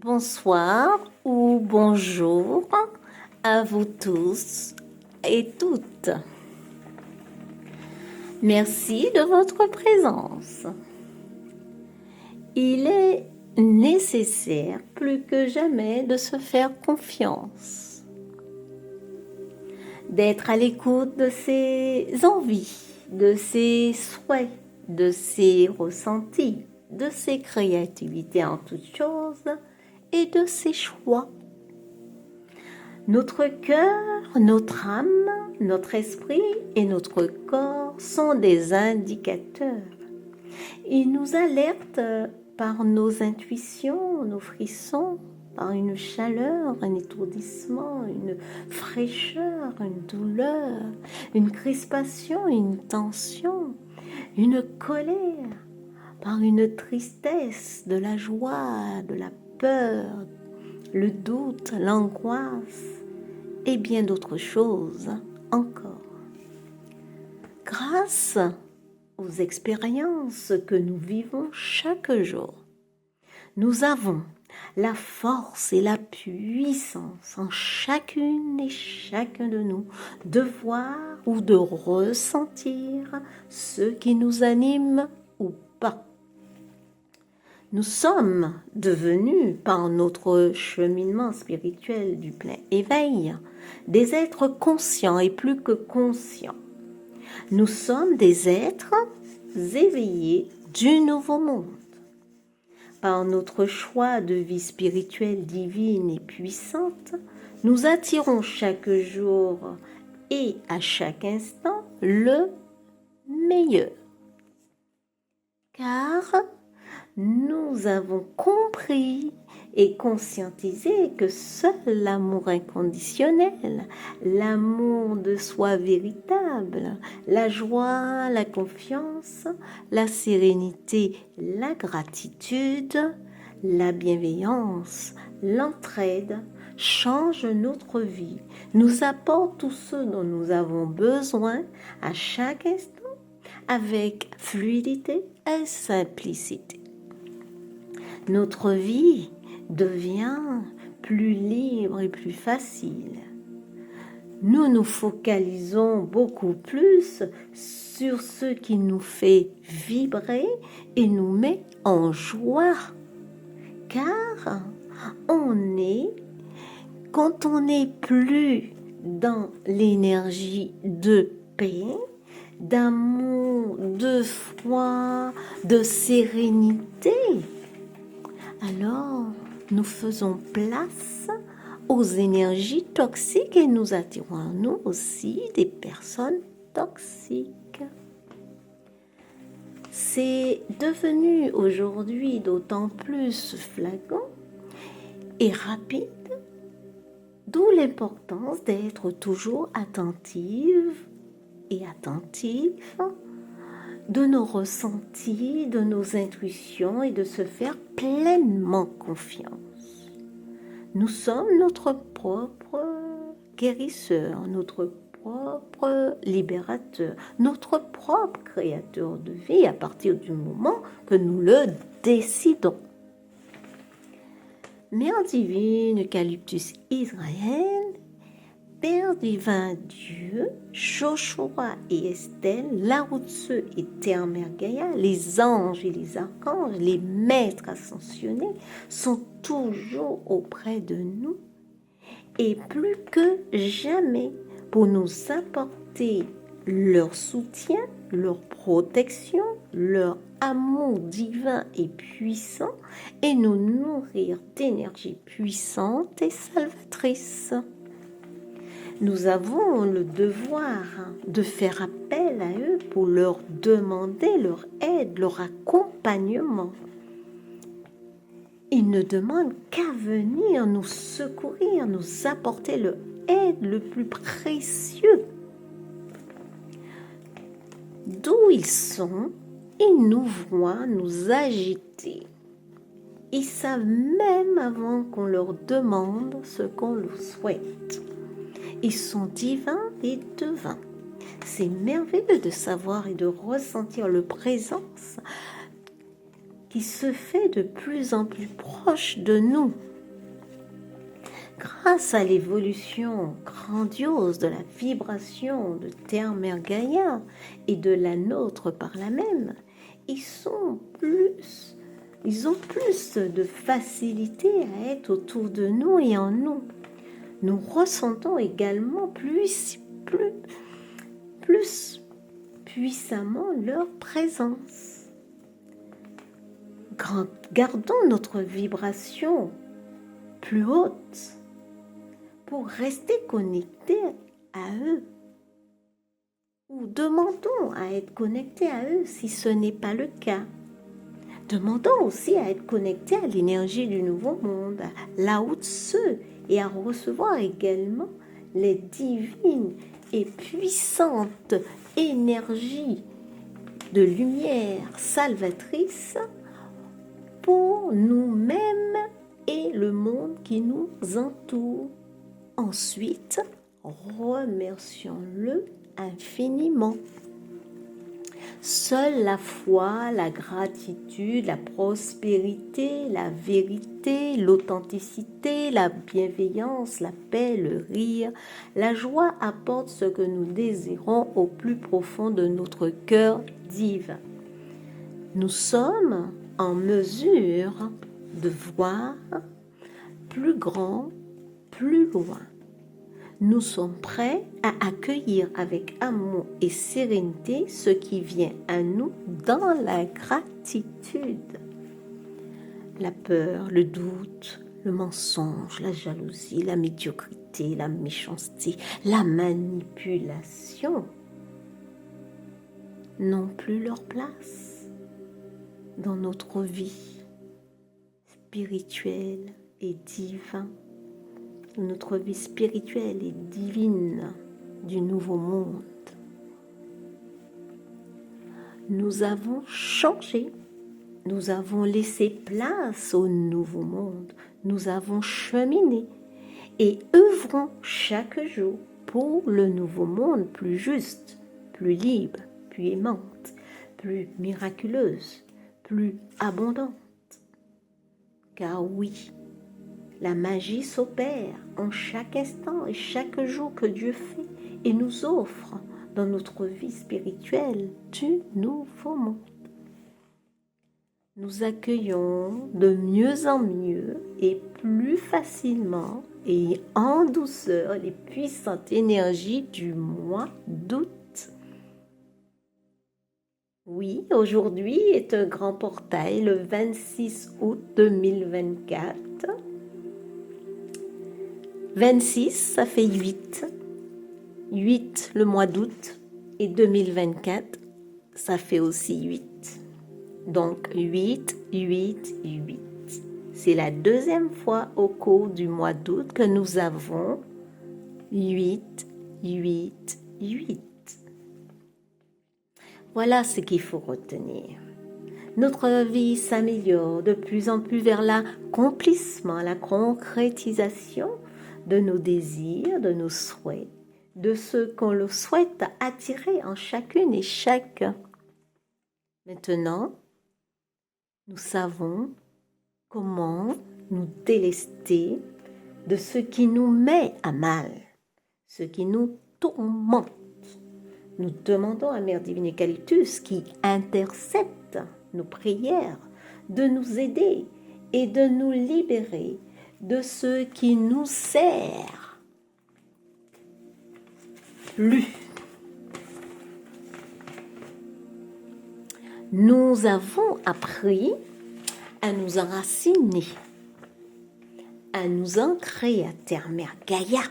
Bonsoir ou bonjour à vous tous et toutes. Merci de votre présence. Il est nécessaire plus que jamais de se faire confiance, d'être à l'écoute de ses envies, de ses souhaits, de ses ressentis, de ses créativités en toutes choses et de ses choix. Notre cœur, notre âme, notre esprit et notre corps sont des indicateurs. Ils nous alertent par nos intuitions, nos frissons, par une chaleur, un étourdissement, une fraîcheur, une douleur, une crispation, une tension, une colère, par une tristesse, de la joie, de la peur, le doute, l'angoisse et bien d'autres choses encore. Grâce aux expériences que nous vivons chaque jour, nous avons la force et la puissance en chacune et chacun de nous de voir ou de ressentir ce qui nous anime ou pas. Nous sommes devenus, par notre cheminement spirituel du plein éveil, des êtres conscients et plus que conscients. Nous sommes des êtres éveillés du nouveau monde. Par notre choix de vie spirituelle divine et puissante, nous attirons chaque jour et à chaque instant le meilleur. Car nous avons compris et conscientisé que seul l'amour inconditionnel, l'amour de soi véritable, la joie, la confiance, la sérénité, la gratitude, la bienveillance, l'entraide change notre vie, nous apporte tout ce dont nous avons besoin à chaque instant avec fluidité et simplicité. Notre vie devient plus libre et plus facile. Nous nous focalisons beaucoup plus sur ce qui nous fait vibrer et nous met en joie. Car quand on n'est plus dans l'énergie de paix, d'amour, de foi, de sérénité, alors nous faisons place aux énergies toxiques et nous attirons à nous aussi des personnes toxiques. C'est devenu aujourd'hui d'autant plus flagrant et rapide, d'où l'importance d'être toujours attentive et attentif de nos ressentis, de nos intuitions et de se faire pleinement confiance. Nous sommes notre propre guérisseur, notre propre libérateur, notre propre créateur de vie à partir du moment que nous le décidons. Mère divine, Eucalyptus Israël, Père divin Dieu, Joshua et Estelle, Lao Tzu et Terre Mère Gaïa, les anges et les archanges, les maîtres ascensionnés sont toujours auprès de nous et plus que jamais pour nous apporter leur soutien, leur protection, leur amour divin et puissant et nous nourrir d'énergie puissante et salvatrice. Nous avons le devoir de faire appel à eux pour leur demander leur aide, leur accompagnement. Ils ne demandent qu'à venir nous secourir, nous apporter leur aide le plus précieux. D'où ils sont, ils nous voient nous agiter. Ils savent même avant qu'on leur demande ce qu'on leur souhaite. Ils sont divins et devins. C'est merveilleux de savoir et de ressentir leur présence qui se fait de plus en plus proche de nous. Grâce à l'évolution grandiose de la vibration de Terre Mère Gaïa et de la nôtre par la même, ils ont plus de facilité à être autour de nous et en nous. Nous ressentons également plus puissamment leur présence. Gardons notre vibration plus haute pour rester connectés à eux. Ou demandons à être connectés à eux si ce n'est pas le cas. Demandons aussi à être connectés à l'énergie du nouveau monde, à Lao Tzu, et à recevoir également les divines et puissantes énergies de lumière salvatrice pour nous-mêmes et le monde qui nous entoure. Ensuite, remercions-le infiniment. Seule la foi, la gratitude, la prospérité, la vérité, l'authenticité, la bienveillance, la paix, le rire, la joie apportent ce que nous désirons au plus profond de notre cœur divin. Nous sommes en mesure de voir plus grand, plus loin. Nous sommes prêts à accueillir avec amour et sérénité ce qui vient à nous dans la gratitude. La peur, le doute, le mensonge, la jalousie, la médiocrité, la méchanceté, la manipulation n'ont plus leur place dans notre vie spirituelle et divine. Notre vie spirituelle et divine du nouveau monde. Nous avons changé, nous avons laissé place au nouveau monde, nous avons cheminé et œuvrons chaque jour pour le nouveau monde plus juste, plus libre, plus aimante, plus miraculeuse, plus abondante. Car oui, la magie s'opère en chaque instant et chaque jour que Dieu fait et nous offre dans notre vie spirituelle du nouveau monde. Nous accueillons de mieux en mieux et plus facilement et en douceur les puissantes énergies du mois d'août. Oui, aujourd'hui est un grand portail, le 26 août 2024. 26, ça fait 8. 8 le mois d'août. Et 2024, ça fait aussi 8. Donc 8, 8, 8. C'est la deuxième fois au cours du mois d'août que nous avons 8, 8, 8. Voilà ce qu'il faut retenir. Notre vie s'améliore de plus en plus vers l'accomplissement, la concrétisation de nos désirs, de nos souhaits, de ce qu'on le souhaite attirer en chacune et chacun. Maintenant, nous savons comment nous délester de ce qui nous met à mal, ce qui nous tourmente. Nous demandons à Mère Divine Eucalyptus, qui intercepte nos prières, de nous aider et de nous libérer de ce qui nous sert plus. Nous avons appris à nous enraciner, à nous ancrer à Terre Mère Gaïa.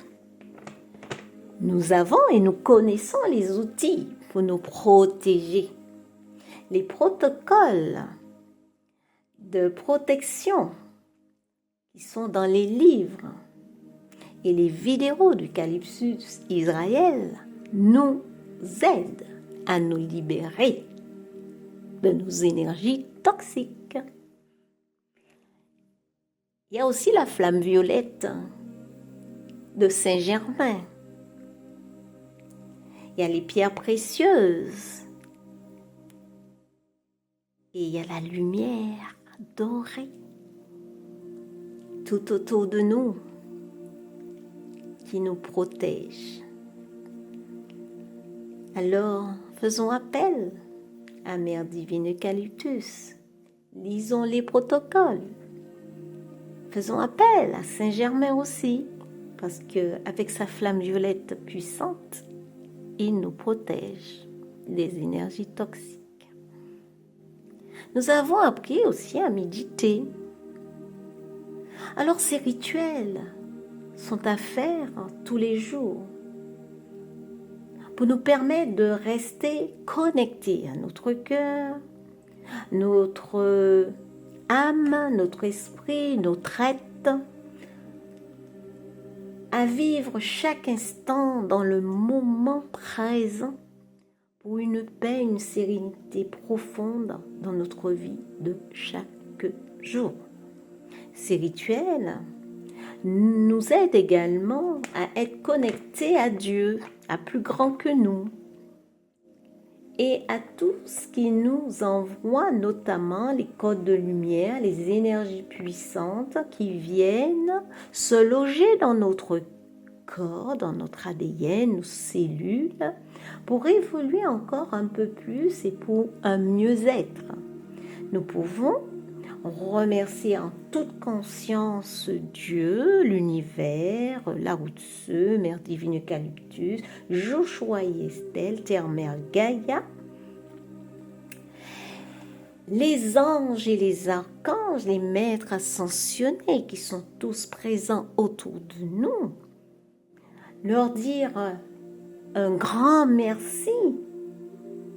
Nous avons et nous connaissons les outils pour nous protéger. Les protocoles de protection qui sont dans les livres et les vidéos du Eucalyptus Israël nous aident à nous libérer de nos énergies toxiques. Il y a aussi la flamme violette de Saint-Germain. Il y a les pierres précieuses. Et il y a la lumière dorée tout autour de nous qui nous protège. Alors, faisons appel à Mère Divine Eucalyptus. Lisons les protocoles. Faisons appel à Saint-Germain aussi, parce qu'avec sa flamme violette puissante, il nous protège des énergies toxiques. Nous avons appris aussi à méditer. Alors ces rituels sont à faire tous les jours pour nous permettre de rester connectés à notre cœur, notre âme, notre esprit, notre être, à vivre chaque instant dans le moment présent pour une paix, une sérénité profonde dans notre vie de chaque jour. Ces rituels nous aident également à être connectés à Dieu, à plus grand que nous, et à tout ce qui nous envoie, notamment les codes de lumière, les énergies puissantes qui viennent se loger dans notre corps, dans notre ADN, nos cellules, pour évoluer encore un peu plus et pour un mieux-être. Nous pouvons remercier en toute conscience Dieu, l'univers, la Route, Mère Divine Eucalyptus, Joshua et Estelle, Terre-Mère Gaïa, les anges et les archanges, les maîtres ascensionnés qui sont tous présents autour de nous, leur dire un grand merci,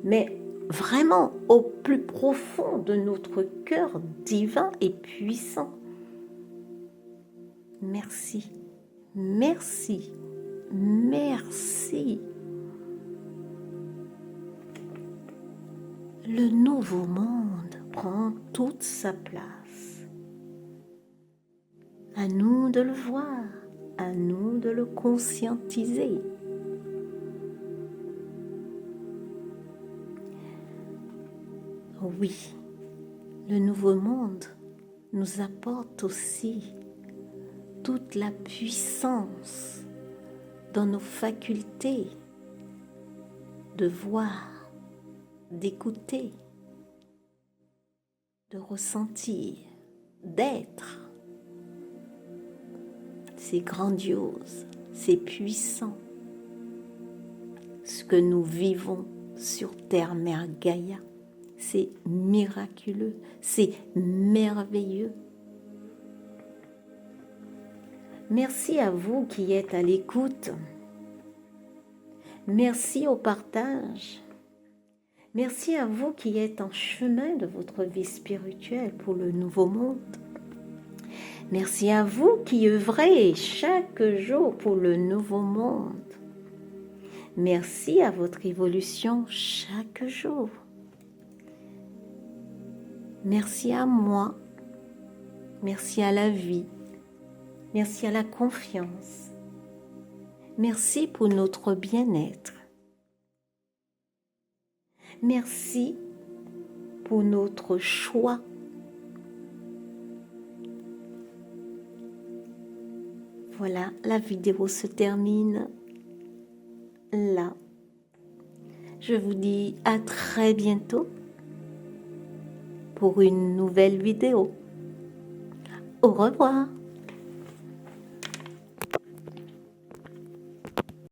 mais vraiment au plus profond de notre cœur divin et puissant. Merci, merci, merci. Le nouveau monde prend toute sa place. À nous de le voir, à nous de le conscientiser. Oui, le nouveau monde nous apporte aussi toute la puissance dans nos facultés de voir, d'écouter, de ressentir, d'être. C'est grandiose, c'est puissant. Ce que nous vivons sur Terre-Mère Gaïa, c'est miraculeux, c'est merveilleux. Merci à vous qui êtes à l'écoute. Merci au partage. Merci à vous qui êtes en chemin de votre vie spirituelle pour le nouveau monde. Merci à vous qui œuvrez chaque jour pour le nouveau monde. Merci à votre évolution chaque jour. Merci à moi. Merci à la vie. Merci à la confiance. Merci pour notre bien-être. Merci pour notre choix. Voilà, la vidéo se termine là. Je vous dis à très bientôt pour une nouvelle vidéo. Au revoir.